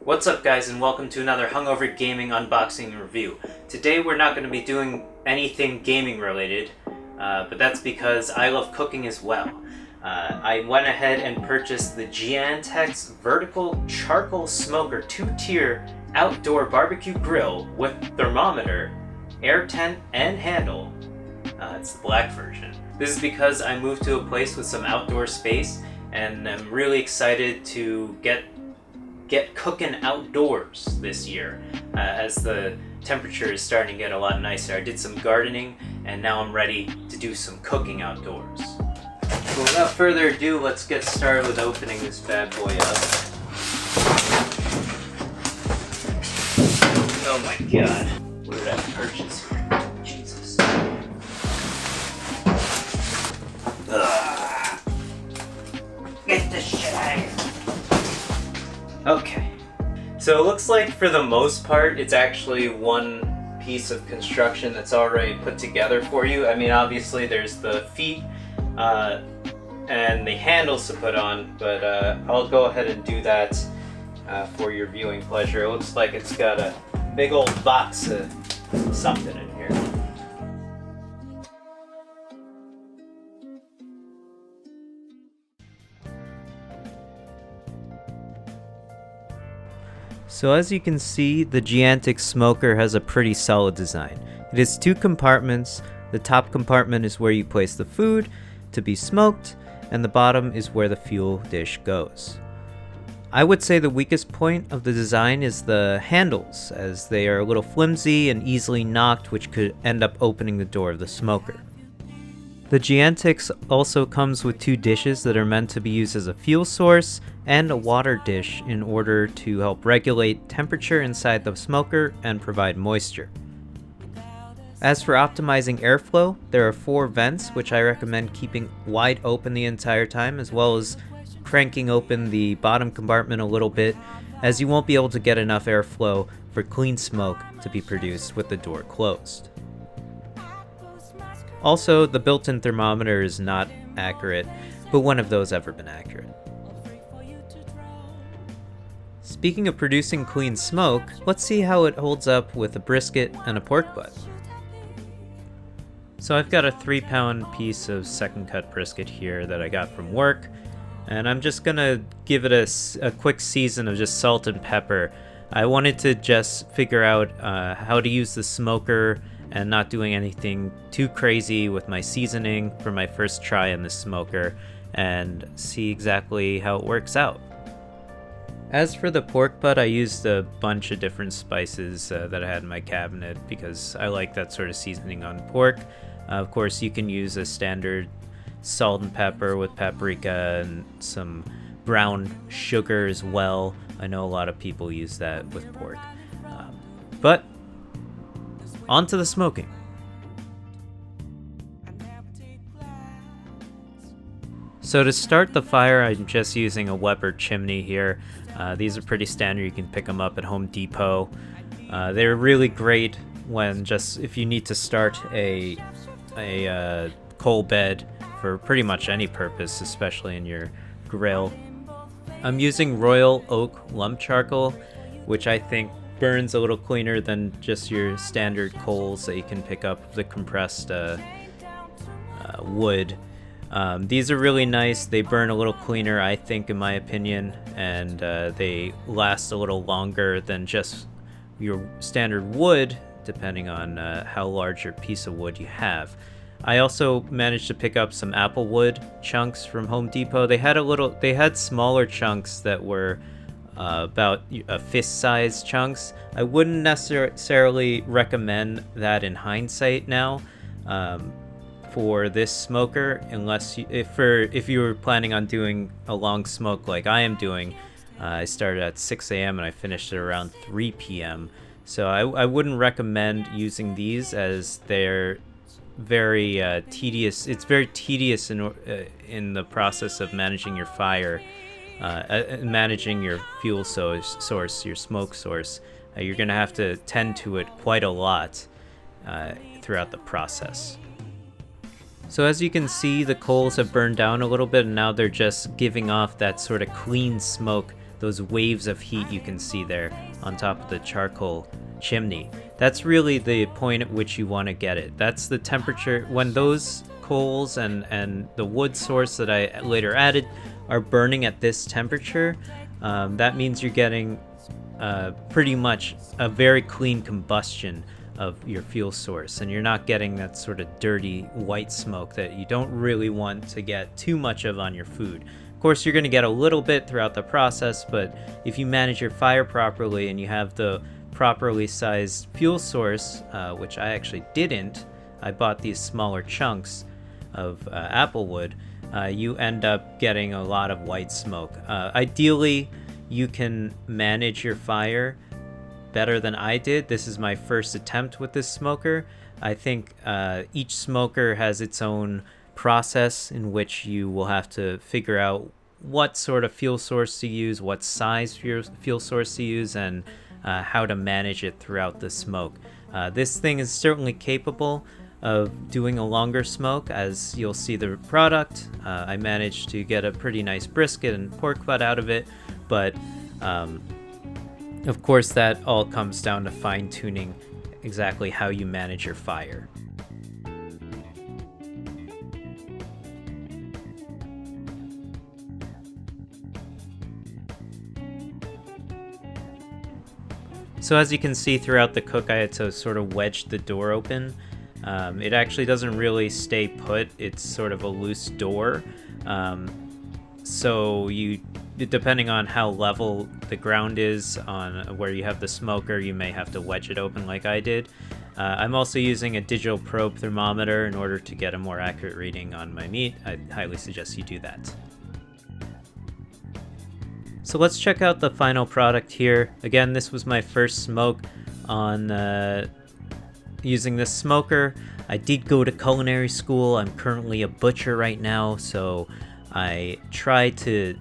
What's up guys, and welcome to another Hungover Gaming unboxing and review. Today we're not going to be doing anything gaming related, but that's because I love cooking as well. I went ahead and purchased the Giantex Vertical Charcoal Smoker 2-tier outdoor barbecue grill with thermometer, air tent, and handle. It's the black version. This is because I moved to a place with some outdoor space and I'm really excited to get cooking outdoors this year as the temperature is starting to get a lot nicer. I did some gardening and now I'm ready to do some cooking outdoors. So without further ado, let's get started with opening this bad boy up. Oh my god. What did I purchase here? Jesus. Ugh. Get this shit out of here. Okay, so it looks like for the most part it's actually one piece of construction that's already put together for you. I mean, obviously there's the feet and the handles to put on, but I'll go ahead and do that for your viewing pleasure. It looks like it's got a big old box of something in here. So as you can see, the Giantex Smoker has a pretty solid design. It has two compartments. The top compartment is where you place the food to be smoked, and the bottom is where the fuel dish goes. I would say the weakest point of the design is the handles, as they are a little flimsy and easily knocked, which could end up opening the door of the smoker. The Giantex also comes with two dishes that are meant to be used as a fuel source and a water dish in order to help regulate temperature inside the smoker and provide moisture. As for optimizing airflow, there are 4 vents which I recommend keeping wide open the entire time, as well as cranking open the bottom compartment a little bit, as you won't be able to get enough airflow for clean smoke to be produced with the door closed. Also, the built-in thermometer is not accurate, but when have those ever been accurate? Speaking of producing clean smoke, let's see how it holds up with a brisket and a pork butt. So I've got a 3-pound piece of second cut brisket here that I got from work, and I'm just gonna give it a quick season of just salt and pepper. I wanted to just figure out how to use the smoker and not doing anything too crazy with my seasoning for my first try in the smoker, and see exactly how it works out. As for the pork butt, I used a bunch of different spices that I had in my cabinet because I like that sort of seasoning on pork. Of course, you can use a standard salt and pepper with paprika and some brown sugar as well. I know a lot of people use that with pork. But on to the smoking. So to start the fire, I'm just using a Weber chimney here. These are pretty standard. You can pick them up at Home Depot. They're really great when if you need to start a coal bed for pretty much any purpose, especially in your grill. I'm using Royal Oak lump charcoal, which I think burns a little cleaner than just your standard coals that you can pick up the compressed wood. These are really nice. They burn a little cleaner, I think, in my opinion, and they last a little longer than just your standard wood, depending on how large your piece of wood you have. I also managed to pick up some apple wood chunks from Home Depot. They had smaller chunks that were about a fist-size chunks. I wouldn't necessarily recommend that in hindsight now for this smoker, unless if you were planning on doing a long smoke like I am doing. I started at 6 a.m. and I finished at around 3 p.m. So I wouldn't recommend using these, as they're very tedious. It's very tedious in the process of managing your fire, managing your fuel source, your smoke source. You're going to have to tend to it quite a lot throughout the process. So as you can see, the coals have burned down a little bit, and now they're just giving off that sort of clean smoke those waves of heat you can see there on top of the charcoal chimney. That's really the point at which you want to get it. That's the temperature when those coals and the wood source that I later added are burning at this temperature. That means you're getting pretty much a very clean combustion of your fuel source, and you're not getting that sort of dirty white smoke that you don't really want to get too much of on your food. Of course, you're going to get a little bit throughout the process, but if you manage your fire properly and you have the properly sized fuel source, which I actually didn't, I bought these smaller chunks of apple wood, you end up getting a lot of white smoke. Ideally, you can manage your fire better than I did. This is my first attempt with this smoker. I think each smoker has its own process in which you will have to figure out what sort of fuel source to use, what size fuel source to use, and how to manage it throughout the smoke. This thing is certainly capable of doing a longer smoke, as you'll see the product. I managed to get a pretty nice brisket and pork butt out of it, but of course that all comes down to fine-tuning exactly how you manage your fire. So as you can see throughout the cook, I had to sort of wedge the door open. It actually doesn't really stay put. It's sort of a loose door. So depending on how level the ground is on where you have the smoker, you may have to wedge it open like I did. I'm also using a digital probe thermometer in order to get a more accurate reading on my meat. I highly suggest you do that. So let's check out the final product here. Again, this was my first smoke on using this smoker. I did go to culinary school. I'm currently a butcher right now, so I try to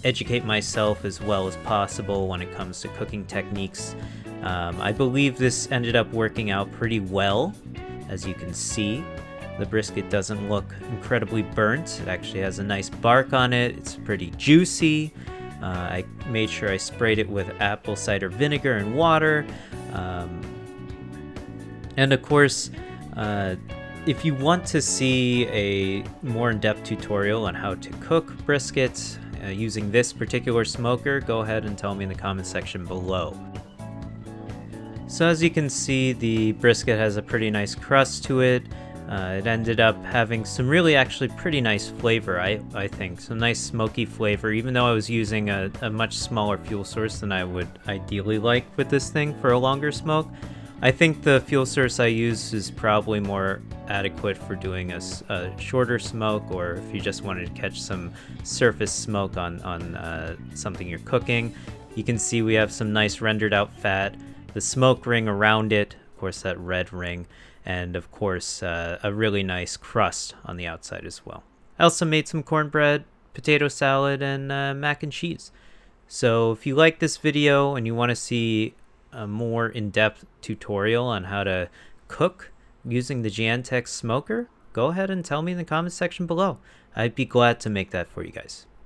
educate myself as well as possible when it comes to cooking techniques. I believe this ended up working out pretty well. As you can see, the brisket doesn't look incredibly burnt. It actually has a nice bark on it. It's pretty juicy. I made sure I sprayed it with apple cider vinegar and water. And of course, if you want to see a more in-depth tutorial on how to cook brisket using this particular smoker, go ahead and tell me in the comment section below. So as you can see, the brisket has a pretty nice crust to it. It ended up having some really actually pretty nice flavor, I think. Some nice smoky flavor, even though I was using a much smaller fuel source than I would ideally like with this thing for a longer smoke. I think the fuel source I use is probably more adequate for doing a shorter smoke, or if you just wanted to catch some surface smoke on something you're cooking. You can see we have some nice rendered out fat, the smoke ring around it, of course that red ring, and of course a really nice crust on the outside as well. I also made some cornbread, potato salad, and mac and cheese. So if you like this video and you want to see a more in-depth tutorial on how to cook using the Giantex smoker, go ahead and tell me in the comment section below. I'd be glad to make that for you guys.